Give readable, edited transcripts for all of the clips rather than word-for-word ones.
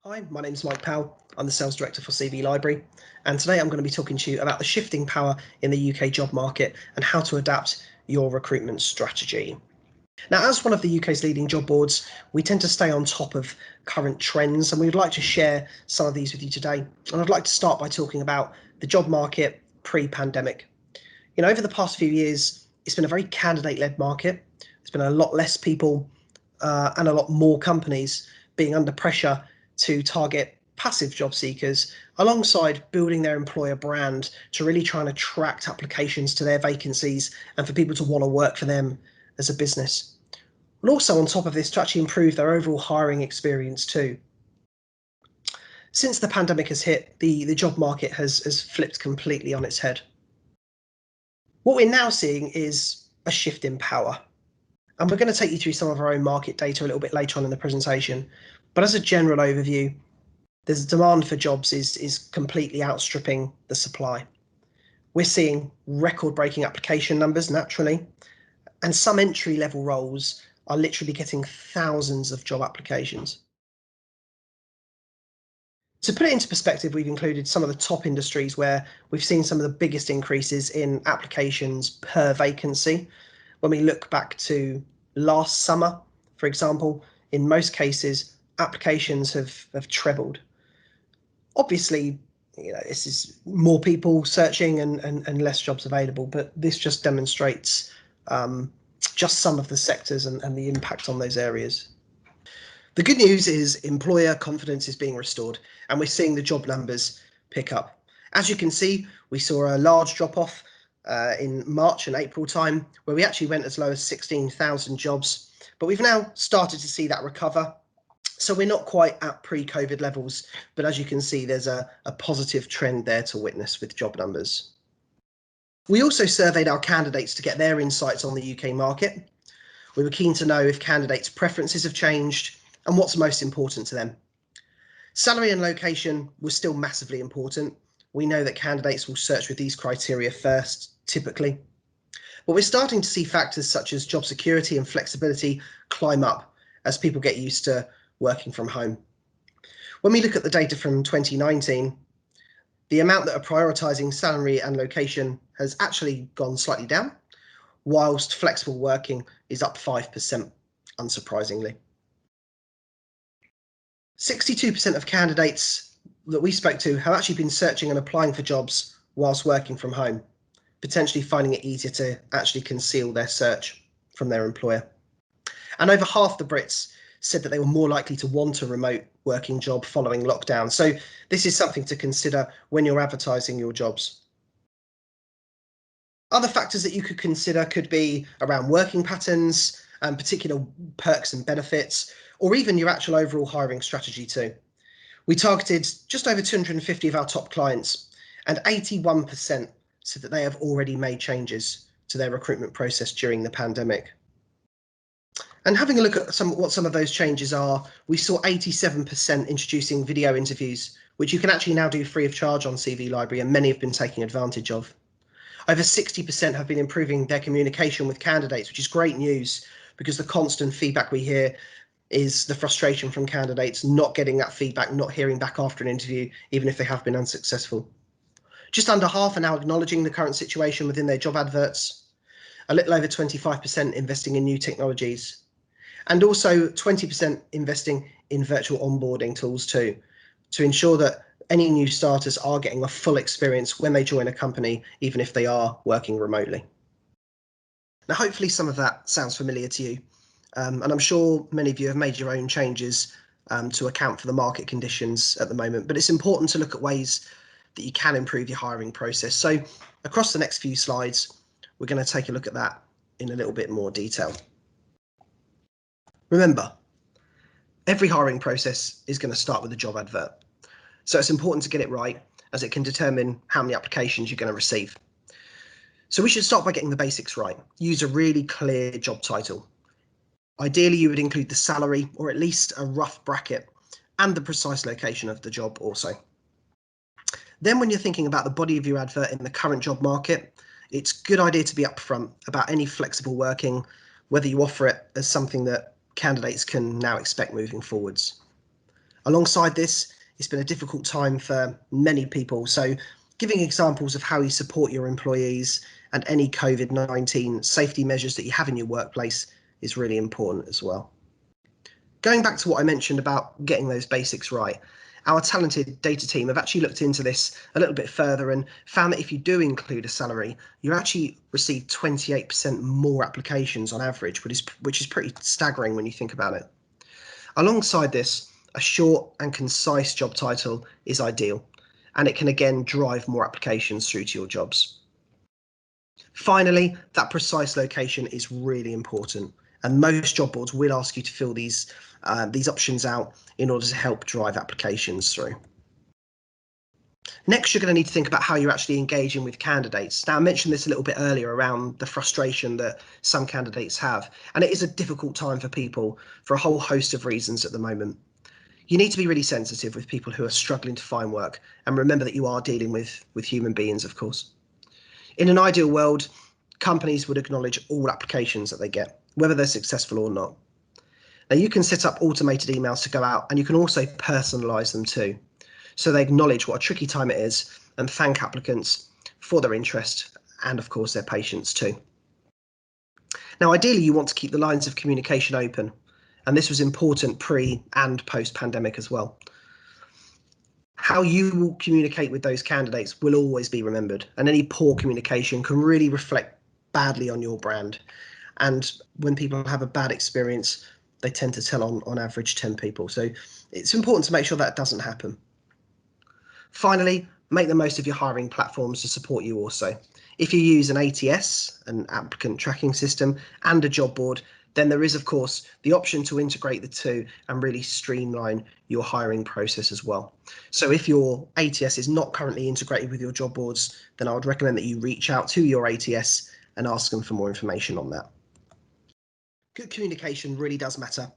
Hi, my name is Mike Powell. I'm the Sales Director for CV Library, and today I'm going to be talking to you about the shifting power in the UK job market and how to adapt your recruitment strategy. Now, as one of the UK's leading job boards, we tend to stay on top of current trends, and we would like to share some of these with you today. And I'd like to start by talking about the job market pre-pandemic. Over the past few years, it's been a very candidate-led market. There's been a lot less people and a lot more companies being under pressure to target passive job seekers alongside building their employer brand to really try and attract applications to their vacancies and for people to want to work for them as a business. And also on top of this, to actually improve their overall hiring experience too. Since the pandemic has hit, the job market has flipped completely on its head. What we're now seeing is a shift in power. And we're going to take you through some of our own market data a little bit later on in the presentation. But as a general overview, the demand for jobs is completely outstripping the supply. We're seeing record-breaking application numbers naturally, and some entry-level roles are literally getting thousands of job applications. To put it into perspective, we've included some of the top industries where we've seen some of the biggest increases in applications per vacancy. When we look back to last summer, for example, in most cases, applications have trebled. Obviously, this is more people searching and less jobs available, but this just demonstrates just some of the sectors and the impact on those areas. The good news is employer confidence is being restored, and we're seeing the job numbers pick up. As you can see, we saw a large drop-off in March and April time, where we actually went as low as 16,000 jobs, but we've now started to see that recover. So we're not quite at pre-COVID levels, but as you can see, there's a positive trend there to witness with job numbers. We also surveyed our candidates to get their insights on the UK market. We were keen to know if candidates' preferences have changed and what's most important to them. Salary and location was still massively important. We know that candidates will search with these criteria first, typically. But we're starting to see factors such as job security and flexibility climb up as people get used to working from home. When we look at the data from 2019, the amount that are prioritising salary and location has actually gone slightly down, whilst flexible working is up 5%, unsurprisingly. 62% of candidates that we spoke to have actually been searching and applying for jobs whilst working from home, potentially finding it easier to actually conceal their search from their employer. And over half the Brits said that they were more likely to want a remote working job following lockdown. So this is something to consider when you're advertising your jobs. Other factors that you could consider could be around working patterns, particular perks and benefits, or even your actual overall hiring strategy too. We targeted just over 250 of our top clients, and 81% said that they have already made changes to their recruitment process during the pandemic. And having a look at what some of those changes are, we saw 87% introducing video interviews, which you can actually now do free of charge on CV Library, and many have been taking advantage of. Over 60% have been improving their communication with candidates, which is great news because the constant feedback we hear is the frustration from candidates not getting that feedback, not hearing back after an interview, even if they have been unsuccessful. Just under half are now acknowledging the current situation within their job adverts, a little over 25% investing in new technologies, and also 20% investing in virtual onboarding tools too, to ensure that any new starters are getting a full experience when they join a company, even if they are working remotely. Now, hopefully some of that sounds familiar to you, and I'm sure many of you have made your own changes to account for the market conditions at the moment, but it's important to look at ways that you can improve your hiring process. So across the next few slides, we're going to take a look at that in a little bit more detail. Remember, every hiring process is going to start with a job advert. So it's important to get it right, as it can determine how many applications you're going to receive. So we should start by getting the basics right. Use a really clear job title. Ideally, you would include the salary, or at least a rough bracket, and the precise location of the job also. Then when you're thinking about the body of your advert in the current job market, it's a good idea to be upfront about any flexible working, whether you offer it as something that candidates can now expect moving forwards. Alongside this, it's been a difficult time for many people, so giving examples of how you support your employees and any COVID-19 safety measures that you have in your workplace is really important as well. Going back to what I mentioned about getting those basics right, our talented data team have actually looked into this a little bit further and found that if you do include a salary, you actually receive 28% more applications on average, which is pretty staggering when you think about it. Alongside this, a short and concise job title is ideal, and it can again drive more applications through to your jobs. Finally, that precise location is really important, and most job boards will ask you to fill these options out in order to help drive applications through. Next, you're going to need to think about how you're actually engaging with candidates. Now, I mentioned this a little bit earlier around the frustration that some candidates have, and it is a difficult time for people for a whole host of reasons at the moment. You need to be really sensitive with people who are struggling to find work, and remember that you are dealing with human beings, of course. In an ideal world, companies would acknowledge all applications that they get, whether they're successful or not. Now, you can set up automated emails to go out, and you can also personalise them too, so they acknowledge what a tricky time it is and thank applicants for their interest and, of course, their patience too. Now, ideally, you want to keep the lines of communication open, and this was important pre and post-pandemic as well. How you will communicate with those candidates will always be remembered, and any poor communication can really reflect badly on your brand. And when people have a bad experience, they tend to tell on average 10 people. So it's important to make sure that doesn't happen. Finally, make the most of your hiring platforms to support you also. If you use an ATS, an applicant tracking system, and a job board, then there is, of course, the option to integrate the two and really streamline your hiring process as well. So if your ATS is not currently integrated with your job boards, then I would recommend that you reach out to your ATS and ask them for more information on that. Good communication really does matter.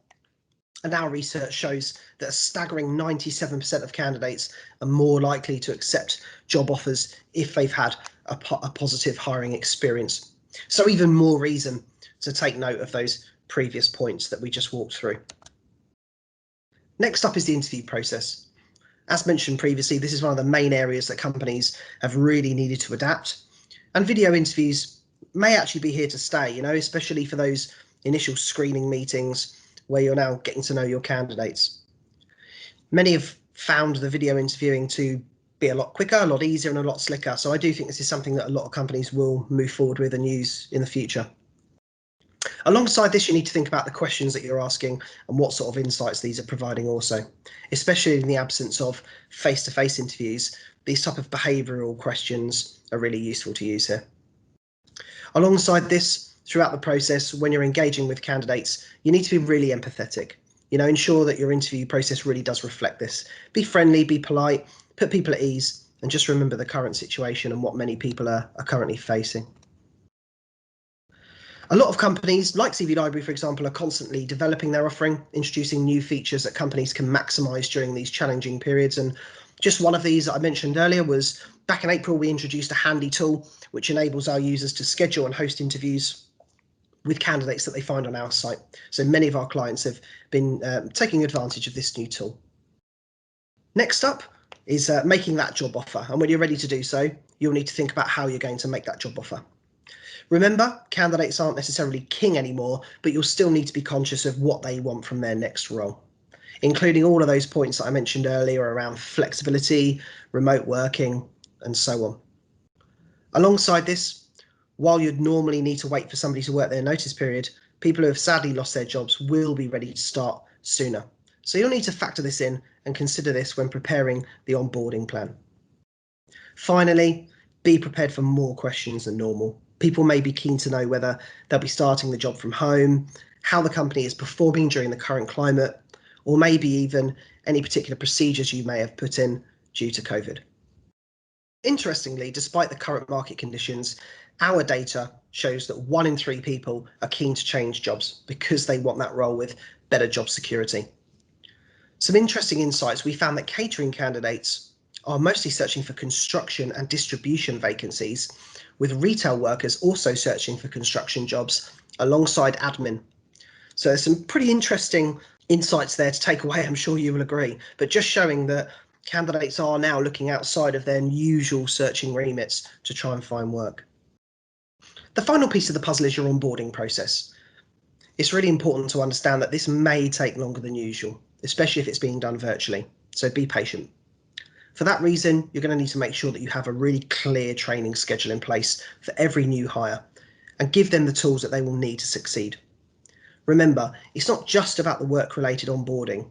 And our research shows that a staggering 97% of candidates are more likely to accept job offers if they've had a positive hiring experience. So even more reason to take note of those previous points that we just walked through. Next up is the interview process. As mentioned previously, this is one of the main areas that companies have really needed to adapt. And video interviews may actually be here to stay, especially for those initial screening meetings where you're now getting to know your candidates. Many have found the video interviewing to be a lot quicker, a lot easier, and a lot slicker. So I do think this is something that a lot of companies will move forward with and use in the future. Alongside this, you need to think about the questions that you're asking and what sort of insights these are providing also, especially in the absence of face-to-face interviews. These type of behavioural questions are really useful to use here. Alongside this, throughout the process, when you're engaging with candidates, you need to be really empathetic. Ensure that your interview process really does reflect this. Be friendly, be polite, put people at ease, and just remember the current situation and what many people are currently facing. A lot of companies, like CV Library, for example, are constantly developing their offering, introducing new features that companies can maximise during these challenging periods. And just one of these that I mentioned earlier was back in April, we introduced a handy tool which enables our users to schedule and host interviews with candidates that they find on our site. So many of our clients have been taking advantage of this new tool. Next up is making that job offer. And when you're ready to do so, you'll need to think about how you're going to make that job offer. Remember, candidates aren't necessarily king anymore, but you'll still need to be conscious of what they want from their next role, including all of those points that I mentioned earlier around flexibility, remote working, and so on. Alongside this, while you'd normally need to wait for somebody to work their notice period, people who have sadly lost their jobs will be ready to start sooner. So you'll need to factor this in and consider this when preparing the onboarding plan. Finally, be prepared for more questions than normal. People may be keen to know whether they'll be starting the job from home, how the company is performing during the current climate, or maybe even any particular procedures you may have put in due to COVID. Interestingly, despite the current market conditions, our data shows that 1 in 3 people are keen to change jobs because they want that role with better job security. Some interesting insights: we found that catering candidates are mostly searching for construction and distribution vacancies, with retail workers also searching for construction jobs alongside admin. So there's some pretty interesting insights there to take away, I'm sure you will agree, but just showing that candidates are now looking outside of their usual searching remits to try and find work. The final piece of the puzzle is your onboarding process. It's really important to understand that this may take longer than usual, especially if it's being done virtually, so be patient. For that reason, you're going to need to make sure that you have a really clear training schedule in place for every new hire and give them the tools that they will need to succeed. Remember, it's not just about the work-related onboarding.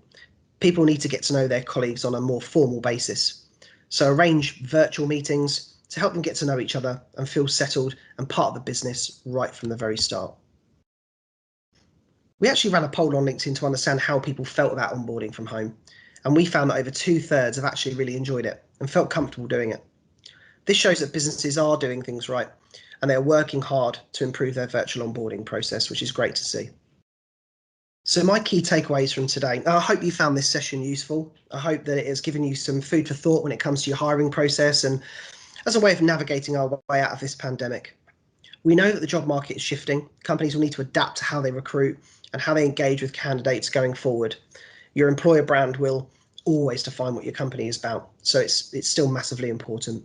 People need to get to know their colleagues on a more formal basis. So arrange virtual meetings to help them get to know each other and feel settled and part of the business right from the very start. We actually ran a poll on LinkedIn to understand how people felt about onboarding from home, and we found that over 2/3 have actually really enjoyed it and felt comfortable doing it. This shows that businesses are doing things right and they're working hard to improve their virtual onboarding process, which is great to see. So my key takeaways from today, I hope you found this session useful. I hope that it has given you some food for thought when it comes to your hiring process and as a way of navigating our way out of this pandemic. We know that the job market is shifting. Companies will need to adapt to how they recruit and how they engage with candidates going forward. Your employer brand will always define what your company is about, so it's still massively important.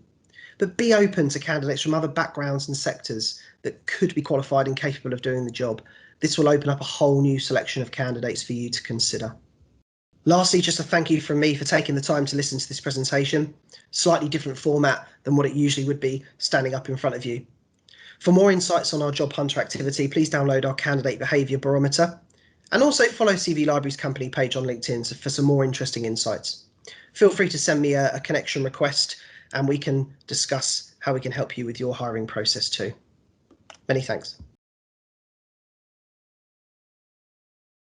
But be open to candidates from other backgrounds and sectors that could be qualified and capable of doing the job. This will open up a whole new selection of candidates for you to consider. Lastly, just a thank you from me for taking the time to listen to this presentation. Slightly different format than what it usually would be standing up in front of you. For more insights on our job hunter activity, please download our candidate behaviour barometer and also follow CV Library's company page on LinkedIn for some more interesting insights. Feel free to send me a connection request and we can discuss how we can help you with your hiring process too. Many thanks.